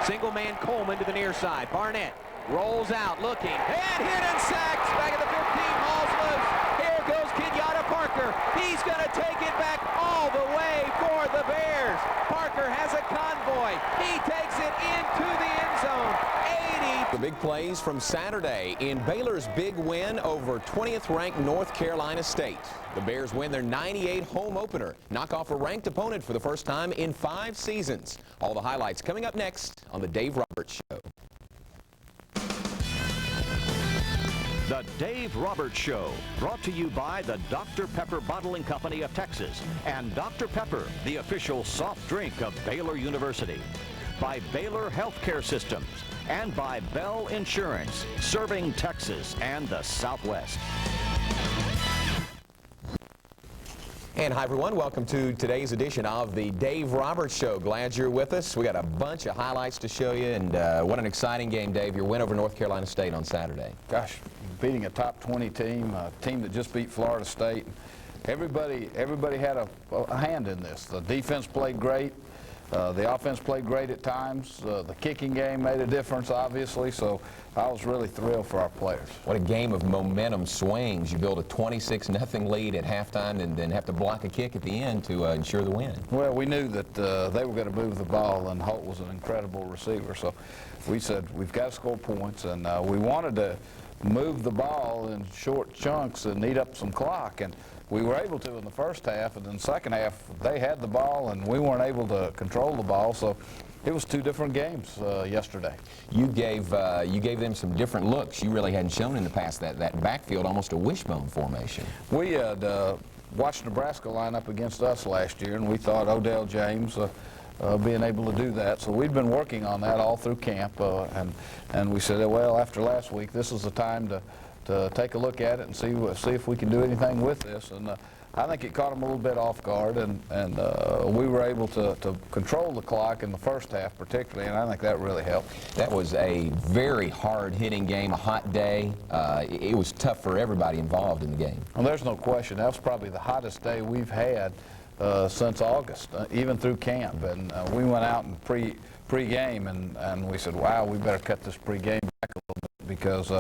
Single-man Coleman to the near side. Barnett rolls out, looking, and hit and sacks. Back at the 15, hauls loose. Here goes Kenyatta Parker. He's going to take it back all the way for the Bears. Parker has a convoy. He takes it into the end zone. 80. The big plays from Saturday in Baylor's big win over 20th-ranked North Carolina State. The Bears win their 98 home opener, knock off a ranked opponent for the first time in 5 seasons. All the highlights coming up next on the Dave Roberts Show. The Dave Roberts Show, brought to you by the Dr. Pepper Bottling Company of Texas and Dr. Pepper, the official soft drink of Baylor University. By Baylor Healthcare Systems and by Bell Insurance, serving Texas and the Southwest. And hi everyone, welcome to today's edition of the Dave Roberts Show. Glad you're with us. We got a bunch of highlights to show you, and what an exciting game, Dave. Your win over North Carolina State on Saturday. Gosh, beating a top 20 team, a team that just beat Florida State. Everybody had a hand in this. The defense played great. The offense played great at times. The kicking game made a difference, obviously, so I was really thrilled for our players. What a game of momentum swings. You build a 26-0 lead at halftime and then have to block a kick at the end to ensure the win. Well, we knew that they were going to move the ball, and Holt was an incredible receiver, so we said we've got to score points, and we wanted to move the ball in short chunks and eat up some clock, and we were able to in the first half, and in the second half they had the ball and we weren't able to control the ball, so it was 2 different games yesterday. You gave them some different looks you really hadn't shown in the past, that backfield, almost a wishbone formation. We had watched Nebraska line up against us last year, and we thought Odell James being able to do that, so we'd been working on that all through camp, and we said, well, after last week, this is the time to take a look at it and see if we can do anything with this. And I think it caught them a little bit off guard, and we were able to control the clock in the first half particularly, and I think that really helped. That was a very hard-hitting game, a hot day. It was tough for everybody involved in the game. Well, there's no question. That was probably the hottest day we've had since August, even through camp. And we went out and pre-game, and we said, wow, we better cut this pre-game back a little bit because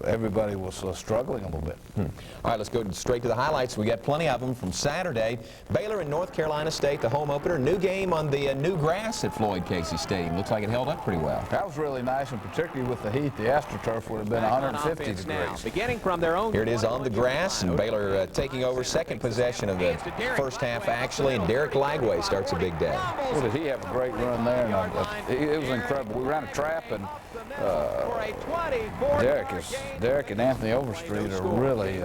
everybody was struggling a little bit. All right, let's go straight to the highlights. We got plenty of them from Saturday. Baylor and North Carolina State, the home opener. New game on the new grass at Floyd Casey Stadium. Looks like it held up pretty well. That was really nice, and particularly with the heat, the AstroTurf would have been 150 degrees. Now, beginning from their own. Here it is on the grass, and Baylor taking over second possession of the first half, actually, and Derek Lagway starts a big day. Well, did he have a great run there? And, it was incredible. We ran a trap, and Derek and Anthony Overstreet are really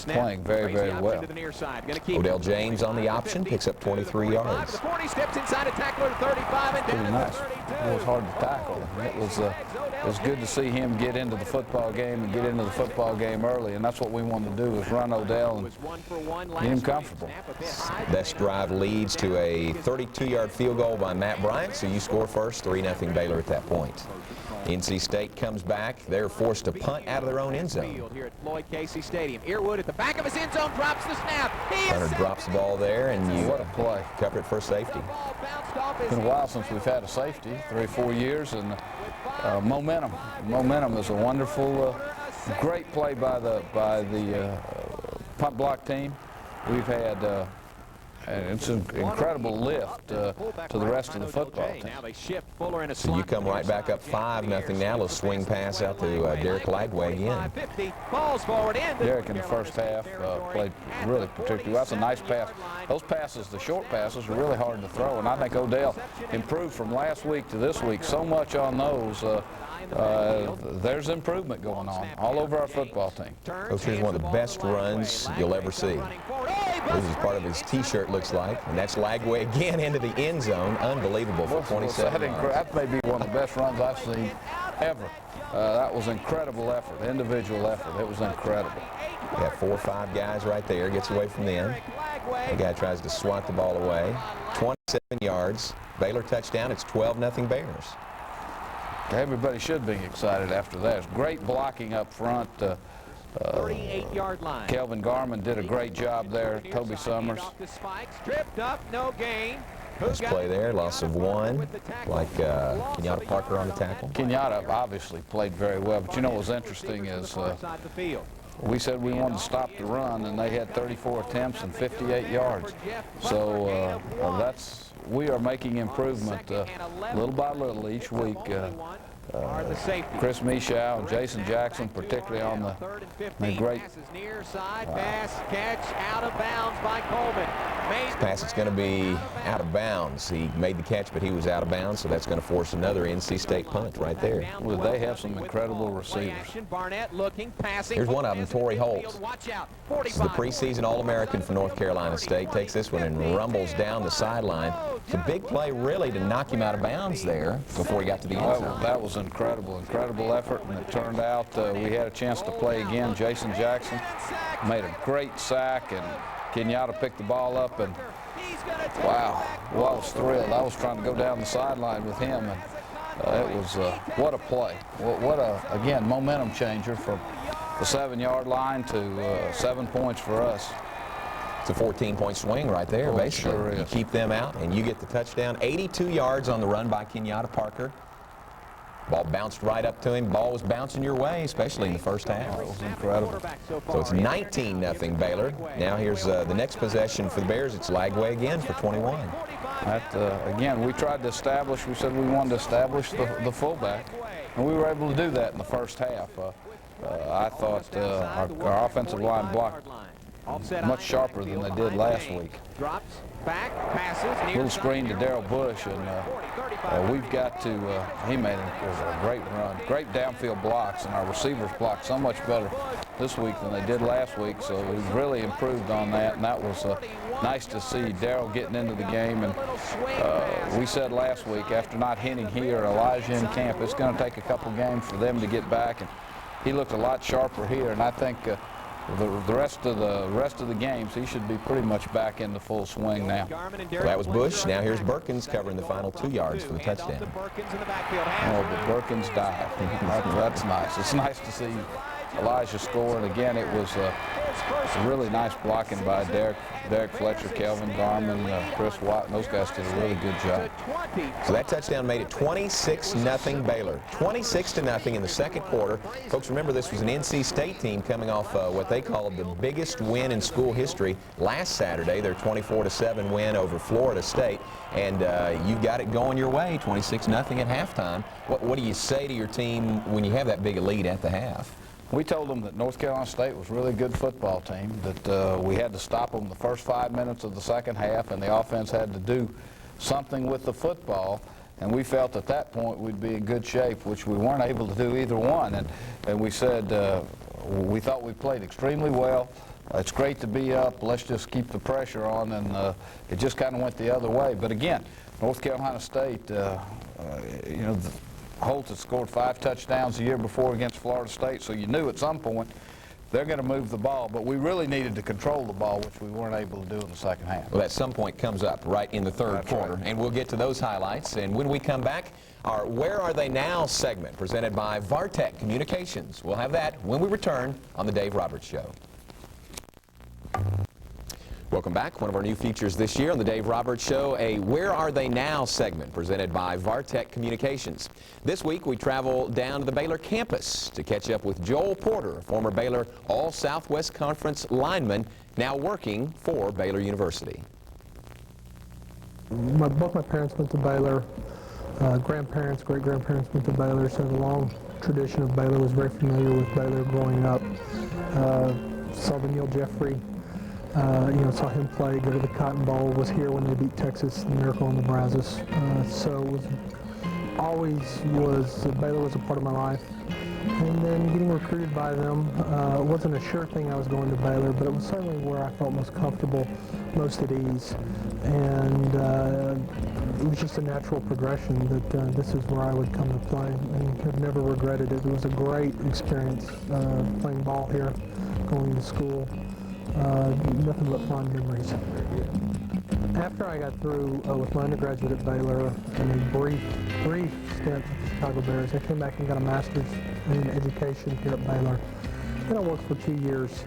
playing very, very well. Odell James on the option, picks up 23 yards. The 40 steps inside a tackler, 35, and pretty nice. It was hard to tackle. It was good to see him get into the football game and get into the football game early, and that's what we wanted to do, is run Odell and get him comfortable. Best drive leads to a 32-yard field goal by Matt Bryant, so you score first, 3-0 Baylor at that point. NC State comes back. They're forced to punt out of their own end zone. Here at Floyd Casey Stadium. Earwood at the back of his end zone drops the snap. Hunter drops the ball there, and you what a play. Cover it for safety. It's been a while since we've had a safety, 3 or 4 years, and momentum. Momentum is a wonderful, great play by the punt block team. We've had. And it's an incredible lift to the rest of the football team. So you come right back up 5-0 now. A swing pass out to Derek Lagway again. Derek in the first half played really particularly well. That's a nice pass. Those passes, the short passes, are really hard to throw, and I think Odell improved from last week to this week so much on those. There's improvement going on all over our football team. Coach, here's one of the best runs you'll ever see. This is part of his T-shirt, looks like, and that's Lagway again into the end zone. Unbelievable for 27 yards. That may be one of the best runs I've seen ever. That was incredible effort, individual effort. It was incredible. Got 4 or 5 guys right there. Gets away from them. The guy tries to swat the ball away. 27 yards. Baylor touchdown. It's 12-0 Bears. Everybody should be excited after that. It's great blocking up front. 38-yard line. Kelvin Garman did a great job there. Toby Summers. Tripped up, no gain. Nice play there, loss of 1, like Kenyatta Parker on the tackle. Kenyatta obviously played very well, but you know what was interesting is we said we wanted to stop the run, and they had 34 attempts and 58 yards. So we are making improvement little by little each week. Chris Michow and Jason Jackson, particularly on the great near side pass catch out of bounds by Coleman. This pass is going to be out of bounds. He made the catch, but he was out of bounds, so that's going to force another NC State punt right there. Well, they have some incredible receivers. Here's one of them, Torrey Holt. This is the preseason All-American for North Carolina State. Takes this one and rumbles down the sideline. It's a big play, really, to knock him out of bounds there before he got to the end zone. That was incredible effort, and it turned out we had a chance to play again. Jason Jackson made a great sack, and Kenyatta picked the ball up, and wow, well, I was thrilled. I was trying to go down the sideline with him, and it was what a play. What a, again, momentum changer from the 7-yard line to 7 points for us. It's a 14-point swing right there, basically. Sure is. You keep them out, and you get the touchdown. 82 yards on the run by Kenyatta Parker. Ball bounced right up to him. Ball was bouncing your way, especially in the first half. It was incredible. So it's 19-0 Baylor. Now here's the next possession for the Bears. It's Lagway again for 21. Again, we tried to establish, we said we wanted to establish the fullback, and we were able to do that in the first half. I thought our offensive line blocked much sharper than they did last week. Little screen to Darrell Bush, and we've got to, he made a great run, great downfield blocks, and our receivers blocked so much better this week than they did last week, so we've really improved on that, and that was nice to see Darrell getting into the game. And we said last week, after not hitting here, Elijah in camp, it's going to take a couple games for them to get back, and he looked a lot sharper here, and I think the rest of the games, he should be pretty much back into full swing now. Well, that was Bush. Now here's Burkins covering the final 2 yards for the touchdown. Oh, but Burkins died. That's nice. It's nice to see Elijah score, and again, it was really nice blocking by Derek Fletcher, Kelvin Garman, Chris Watt, and those guys did a really good job. So that touchdown made it 26-0 Baylor. 26-0 in the second quarter. Folks, remember this was an NC State team coming off what they called the biggest win in school history last Saturday, their 24-7 win over Florida State. And you've got it going your way, 26-0 at halftime. What do you say to your team when you have that big a lead at the half? We told them that North Carolina State was a really good football team, that we had to stop them the first 5 minutes of the second half, and the offense had to do something with the football, and we felt at that point we'd be in good shape, which we weren't able to do either one. And we said we thought we played extremely well. It's great to be up. Let's just keep the pressure on, and it just kind of went the other way. But again, North Carolina State, you know, Holt had scored 5 touchdowns the year before against Florida State, so you knew at some point they're going to move the ball, but we really needed to control the ball, which we weren't able to do in the second half. Well, at some point comes up right in the third quarter, right. And we'll get to those highlights. And when we come back, our Where Are They Now segment presented by Vartech Communications. We'll have that when we return on The Dave Roberts Show. Welcome back. One of our new features this year on The Dave Roberts Show, a Where Are They Now segment presented by Vartech Communications. This week we travel down to the Baylor campus to catch up with Joel Porter, a former Baylor All-Southwest Conference lineman, now working for Baylor University. Both my parents went to Baylor. Grandparents, great-grandparents went to Baylor, so the long tradition of Baylor. Was very familiar with Baylor growing up. Saw the Neil Jeffrey. Saw him play, go to the Cotton Bowl, was here when they beat Texas, the Miracle on the Brazos. So Baylor was a part of my life. And then getting recruited by them, it wasn't a sure thing I was going to Baylor, but it was certainly where I felt most comfortable, most at ease. And it was just a natural progression that this is where I would come to play, and have never regretted it. It was a great experience playing ball here, going to school. Nothing but fond memories. After I got through with my undergraduate at Baylor and a brief stint at the Chicago Bears, I came back and got a master's in education here at Baylor. Then I worked for 2 years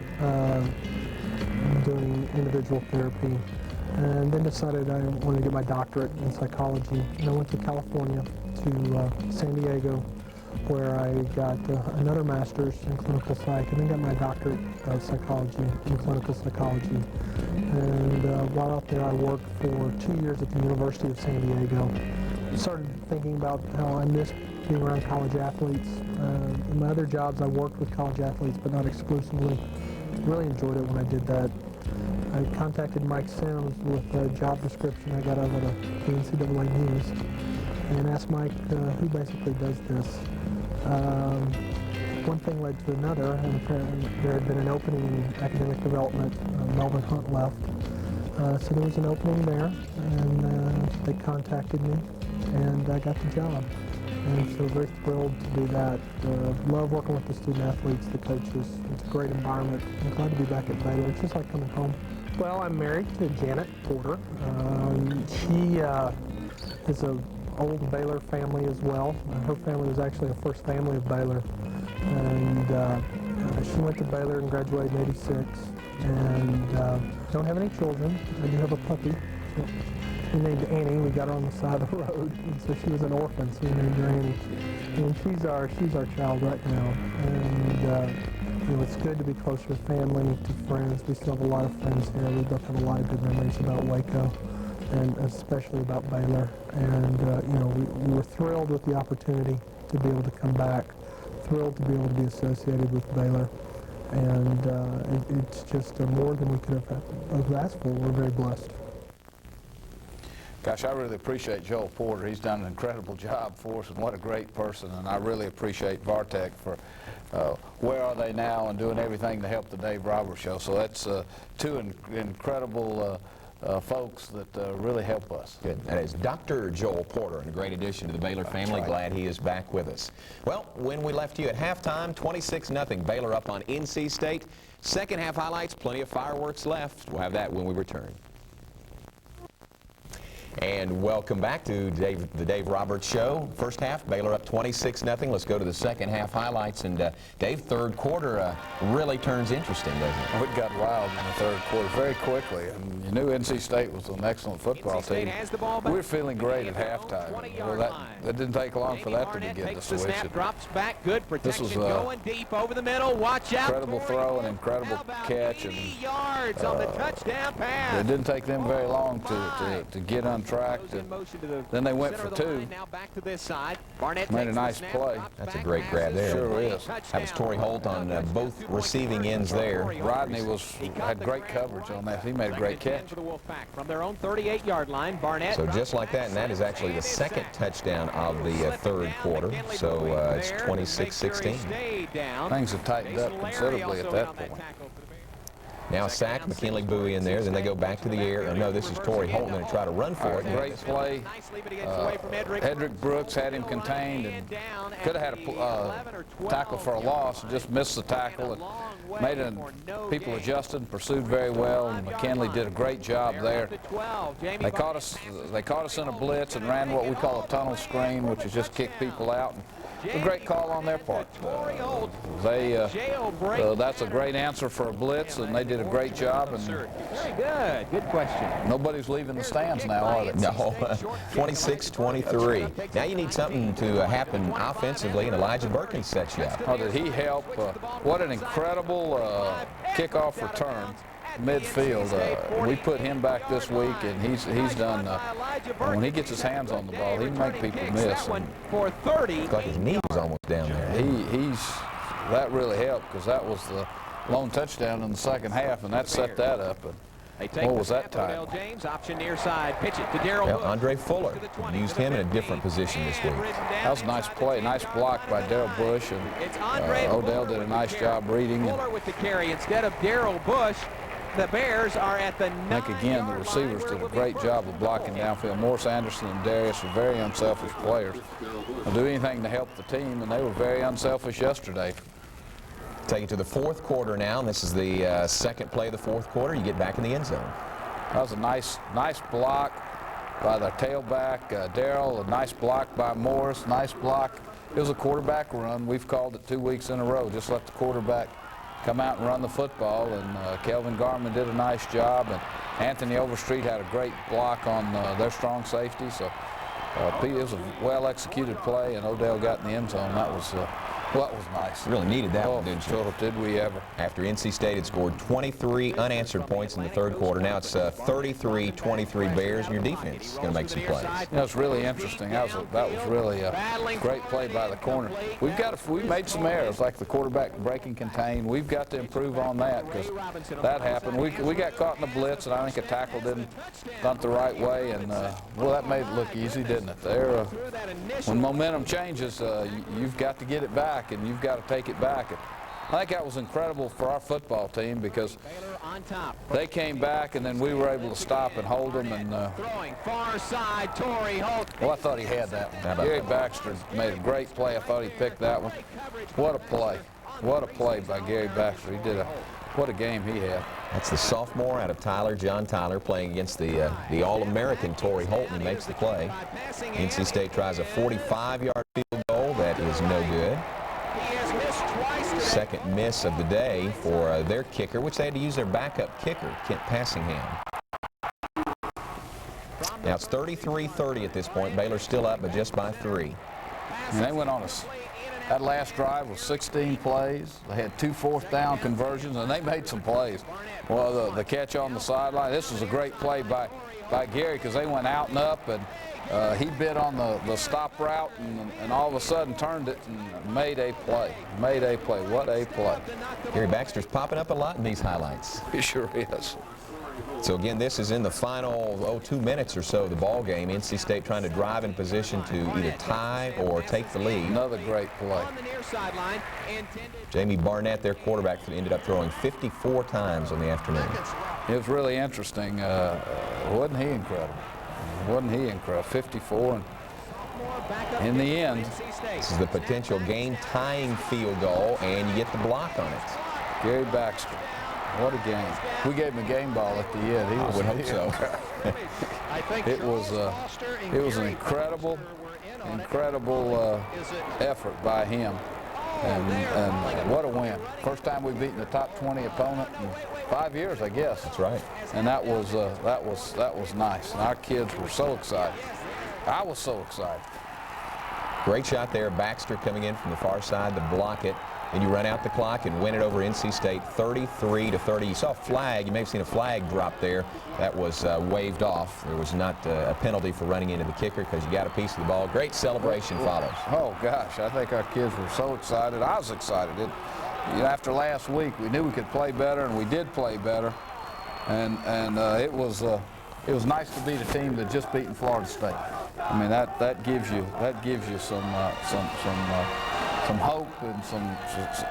doing individual therapy and then decided I wanted to get my doctorate in psychology. And I went to California, to San Diego, where I got another master's in clinical psych, and then got my doctorate of psychology in clinical psychology. And while out there, I worked for 2 years at the University of San Diego. Started thinking about how I missed being around college athletes. In my other jobs, I worked with college athletes, but not exclusively. Really enjoyed it when I did that. I contacted Mike Sims with a job description I got out of the NCAA News and asked Mike who basically does this. One thing led to another, and apparently there had been an opening in academic development. Melvin Hunt left. So there was an opening there, and they contacted me, and I got the job. And so very thrilled to do that. Love working with the student athletes, the coaches. It's a great environment. I'm glad to be back at Baylor. It's just like coming home. Well, I'm married to Janet Porter. She is an old Baylor family as well. Her family was actually a first family of Baylor. And she went to Baylor and graduated in '86. And don't have any children. I do have a puppy. We named Annie. We got her on the side of the road, and so she was an orphan, so we named her Annie. And she's our child right now. And you know, it's good to be closer to family, to friends. We still have a lot of friends here. We both have a lot of good memories about Waco, and especially about Baylor. And you know, we were thrilled with the opportunity to be able to come back. Thrilled to be able to be associated with Baylor. And it's just more than we could have asked for. We're very blessed. Gosh, I really appreciate Joel Porter. He's done an incredible job for us, and what a great person. And I really appreciate Vartek for Where Are They Now and doing everything to help the Dave Roberts Show. So that's two incredible folks that really help us. Good. That is Dr. Joel Porter, and a great addition to the Baylor family. Right. Glad he is back with us. Well, when we left you at halftime, 26-0, Baylor up on NC State. Second half highlights, plenty of fireworks left. We'll have that when we return. And welcome back to the Dave Roberts Show. First half, Baylor up 26-0. Let's go to the second half highlights. And Dave, third quarter really turns interesting, doesn't it? It got wild in the third quarter very quickly. And you knew NC State was an excellent football team. We were feeling great at halftime. Well, that didn't take long for that to begin to switch. Drops back, good protection, this was going deep over the middle. Watch out! Incredible throw and incredible catch. 80 yards on the touchdown pass. It didn't take them very long to get on track. Then they went for two. Made a nice play. That's a great grab there. Sure is. That was Torrey Holt on both receiving ends there. Rodney had great coverage on that. He made a great catch. From their own 38-yard line, Barnett. So just like that, and that is actually the second touchdown of the third quarter. So it's 26-16. Things have tightened up considerably at that point. Now a sack, McKinley Bowie in there, then they go back to the air. Oh, no, this is Torrey Holt going to try to run for it. Great play. Edric Brooks had him contained and could have had a tackle for a loss, just missed the tackle. And people adjusted and pursued very well, and McKinley did a great job there. They caught us in a blitz and ran what we call a tunnel screen, which is just kick people out. It's a great call on their part. That's a great answer for a blitz, and they did a great job. And very good. Good question. Nobody's leaving the stands now, are they? No, 26-23. Now you need something to happen offensively, and Elijah Birkin sets you up. Oh, did he help? What an incredible kickoff return. Midfield. We put him back this week, and he's done. When he gets his hands on the ball, he can make people miss. For 30. Looks like his knee was almost down there. That really helped, because that was the lone touchdown in the second half, and that set that up. What was that time? James, option near side, pitch it to Darrell. Well, Andre Fuller used him in a different position this week. That was a nice play, nice block by Darrell Bush, and Odell did a nice job reading. Fuller with the carry instead of Darrell Bush. The Bears are at the 9. I think, again, the receivers did a great job of blocking downfield. Morris Anderson and Darius are very unselfish players. They'll do anything to help the team, and they were very unselfish yesterday. Take it to the fourth quarter now, and this is the second play of the fourth quarter. You get back in the end zone. That was a nice block by the tailback, Darrell. A nice block by Morris. Nice block. It was a quarterback run. We've called it 2 weeks in a row. Just let the quarterback come out and run the football, and Kelvin Garman did a nice job, and Anthony Overstreet had a great block on their strong safety. So Pete, it was a well-executed play, and Odell got in the end zone. That was nice. Really needed that one, didn't you? Oh, did we ever. After NC State had scored 23 unanswered points in the third quarter, now it's 33-23 Bears, and your defense is going to make some plays. You know, it's really interesting. That was really a great play by the corner. We made some errors, like the quarterback breaking contain. We've got to improve on that, because that happened. We got caught in the blitz, and I think a tackle didn't bunt the right way, and well, that made it look easy, didn't it? There, when momentum changes, you've got to get it back, and you've got to take it back. And I think that was incredible for our football team, because they came back, and then we were able to stop and hold them. And well, I thought he had that one. Gary Baxter made a great play. I thought he picked that one. What a play! What a play by Gary Baxter. He did what a game he had. That's the sophomore out of Tyler, John Tyler, playing against the All-American Torrey Holton. He makes the play. NC State tries a 45-yard field goal. That is no good. Second miss of the day for their kicker, which they had to use their backup kicker, Kent Passingham. Now it's 33-30 at this point. Baylor's still up, but just by 3. And they went on us. That last drive was 16 plays. They had 2 fourth-down conversions, and they made some plays. Well, the catch on the sideline, this was a great play by Gary, because they went out and up, and he bit on the stop route, and all of a sudden turned it and made a play. Made a play. What a play. Gary Baxter's popping up a lot in these highlights. He sure is. So again, this is in the final 2 minutes or so of the ball game. NC State trying to drive in position to either tie or take the lead. Another great play. Jamie Barnett, their quarterback, ended up throwing 54 times on the afternoon. It was really interesting. Wasn't he incredible? Wasn't he incredible? 54, and in the end, this is the potential game-tying field goal, and you get the block on it. Gary Baxter. What a game. We gave him a game ball at the end. I would hope so. It was an incredible effort by him. And what a win. First time we've beaten a top 20 opponent in 5 years, I guess. That's right. And that was nice. And our kids were so excited. I was so excited. Great shot there. Baxter coming in from the far side to block it. And you run out the clock and win it over NC State 33-30. You saw a flag. You may have seen a flag drop there. That was waved off. There was not a penalty for running into the kicker, because you got a piece of the ball. Great celebration follows. Oh, gosh. I think our kids were so excited. I was excited. After last week, we knew we could play better, and we did play better. And it was nice to beat a team that just beaten Florida State. I mean, that gives you some hope and some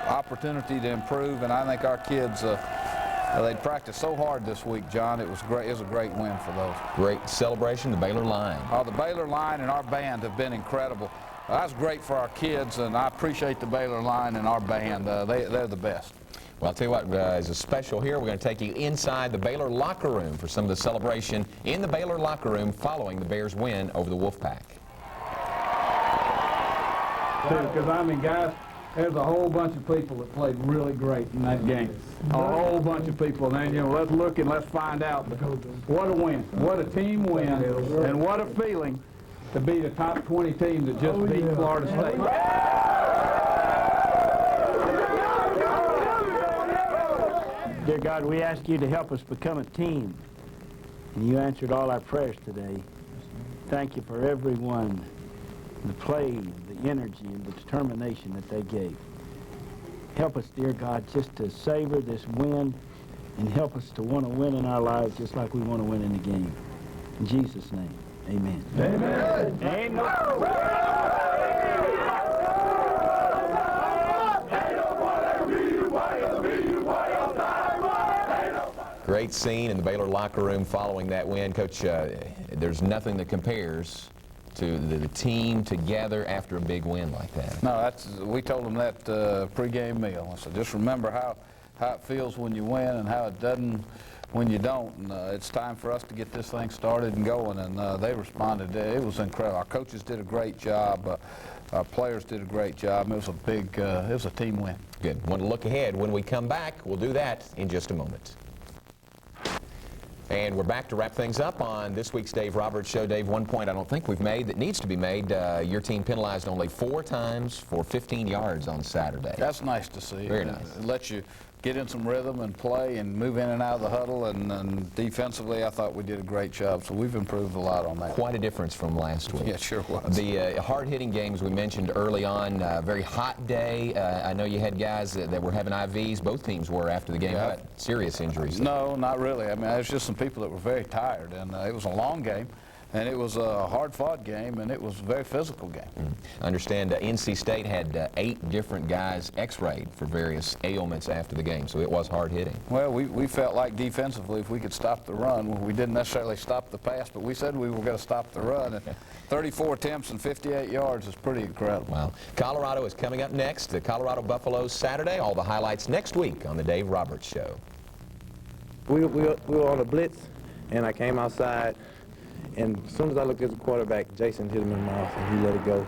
opportunity to improve, and I think our kids, they practiced so hard this week, John. It was great. It was a great win for those. Great celebration, the Baylor line. Oh, the Baylor line and our band have been incredible. That's great for our kids, and I appreciate the Baylor line and our band. They're the best. Well, I'll tell you what, as a special here, we're going to take you inside the Baylor locker room for some of the celebration in the Baylor locker room following the Bears' win over the Wolfpack. Because, I mean, guys, there's a whole bunch of people that played really great in that game. A whole bunch of people. And, let's look and let's find out. What a win. What a team win. And what a feeling to beat a top 20 team that just beat Florida State. Dear God, we ask you to help us become a team. And you answered all our prayers today. Thank you for everyone, the play, the energy, and the determination that they gave. Help us, dear God, just to savor this win, and help us to want to win in our lives just like we want to win in the game. In Jesus' name, amen. Amen. Amen. Great scene in the Baylor locker room following that win. Coach, there's nothing that compares to the team together after a big win like that. No, we told them that pregame meal. I said, just remember how it feels when you win and how it doesn't when you don't. And it's time for us to get this thing started and going. And they responded. It was incredible. Our coaches did a great job. Our players did a great job. It was a big, it was a team win. Good. Want to look ahead. When we come back, we'll do that in just a moment. And we're back to wrap things up on this week's Dave Roberts Show. Dave, one point I don't think we've made that needs to be made. Your team penalized only 4 times for 15 yards on Saturday. That's nice to see. Very nice. It lets you get in some rhythm and play and move in and out of the huddle. And defensively, I thought we did a great job. So we've improved a lot on that. Quite a difference from last week. Yeah, sure was. The hard-hitting games we mentioned early on, very hot day. I know you had guys that were having IVs. Both teams were after the game. Yeah. How about serious injuries? No, not really. I mean, there's just some people that were very tired. And it was a long game. And it was a hard-fought game, and it was a very physical game. I understand NC State had 8 different guys x-rayed for various ailments after the game, so it was hard-hitting. Well, we felt like defensively if we could stop the run, we didn't necessarily stop the pass, but we said we were going to stop the run. And 34 attempts and 58 yards is pretty incredible. Wow. Colorado is coming up next. The Colorado Buffaloes Saturday. All the highlights next week on the Dave Roberts Show. We were on a blitz, and I came outside. And as soon as I looked at the quarterback, Jason hit him in the mouth, and he let it go.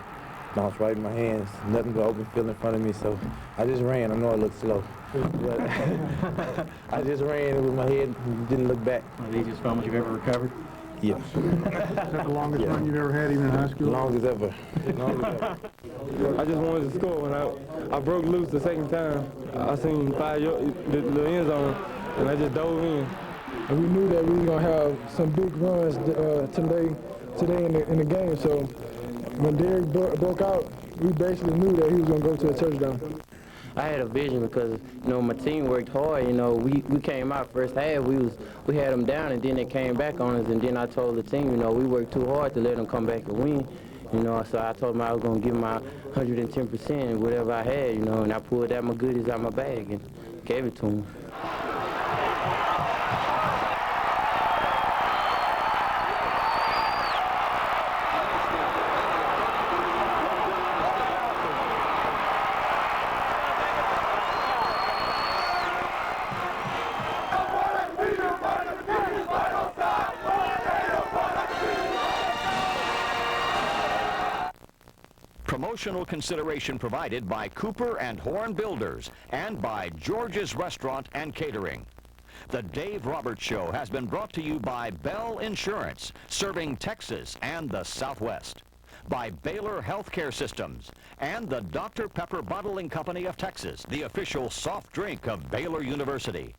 Bounced right in my hands. Nothing but open field in front of me, so I just ran. I know it looked slow, but I just ran with my head and didn't look back. One of the easiest fumbles you've ever recovered? Yeah. Is that the longest run you've ever had, even in high school? Longest ever. Longest ever. I just wanted to score. When I broke loose the second time, I seen 5 yards, the end zone, and I just dove in. And we knew that we were going to have some big runs today in the game. So when Derek broke out, we basically knew that he was going to go to a touchdown. I had a vision because, you know, my team worked hard. You know, we came out first half, we had them down, and then they came back on us. And then I told the team, you know, we worked too hard to let them come back and win. You know, so I told them I was going to give my 110%, whatever I had, you know, and I pulled out my goodies out my bag and gave it to them. Promotional consideration provided by Cooper and Horn Builders and by George's Restaurant and Catering. The Dave Roberts Show has been brought to you by Bell Insurance, serving Texas and the Southwest, by Baylor Healthcare Systems, and the Dr. Pepper Bottling Company of Texas, the official soft drink of Baylor University.